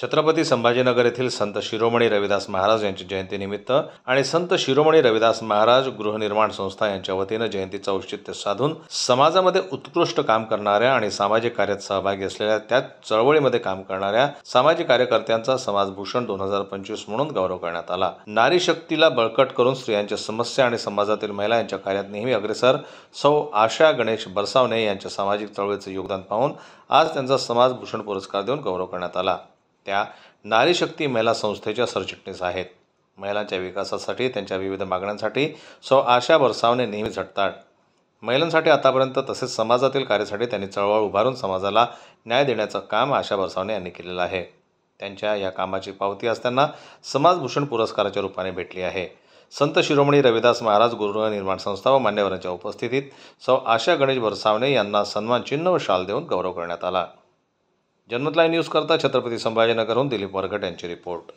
छत्रपती संभाजीनगर येथील संत शिरोमणी रविदास महाराज यांच्या जयंतीनिमित्त आणि संत शिरोमणी रविदास महाराज गृहनिर्माण संस्था यांच्या वतीनं जयंतीचं औचित्य साधून समाजामध्ये उत्कृष्ट काम करणाऱ्या आणि सामाजिक कार्यात सहभागी असलेल्या त्यात चळवळीमध्ये काम करणाऱ्या सामाजिक कार्यकर्त्यांचा समाजभूषण 2025 म्हणून गौरव करण्यात आला। नारी शक्तीला बळकट करून स्त्रियांच्या समस्या आणि समाजातील महिला यांच्या कार्यात नेहमी अग्रेसर सौ आशा गणेश बरसावणे यांच्या सामाजिक चळवळीचे योगदान पाहून आज त्यांचा समाजभूषण पुरस्कार देऊन गौरव करण्यात आला। त्या नारी शक्ती महिला संस्थेच्या सरचिटणीस आहेत। महिलांच्या विकासासाठी त्यांच्या विविध मागण्यांसाठी सौ आशा बरसावणे नेहमी झटतात। महिलांसाठी आतापर्यंत तसेच समाजातील कार्यासाठी त्यांनी चळवळ उभारून समाजाला न्याय देण्याचं काम आशा बरसावणे यांनी केलेलं आहे। त्यांच्या या कामाची पावती आज त्यांना समाजभूषण पुरस्काराच्या रूपाने भेटली आहे। संत शिरोमणी रविदास महाराज गृहनिर्माण संस्था व मान्यवरांच्या उपस्थितीत सौ आशा गणेश बरसावणे यांना सन्मान चिन्ह व शाल देऊन गौरव करण्यात आला। जनमत लाईव्ह न्यूज करता छत्रपती संभाजीनगरहून दिलीप वरघट यांची रिपोर्ट।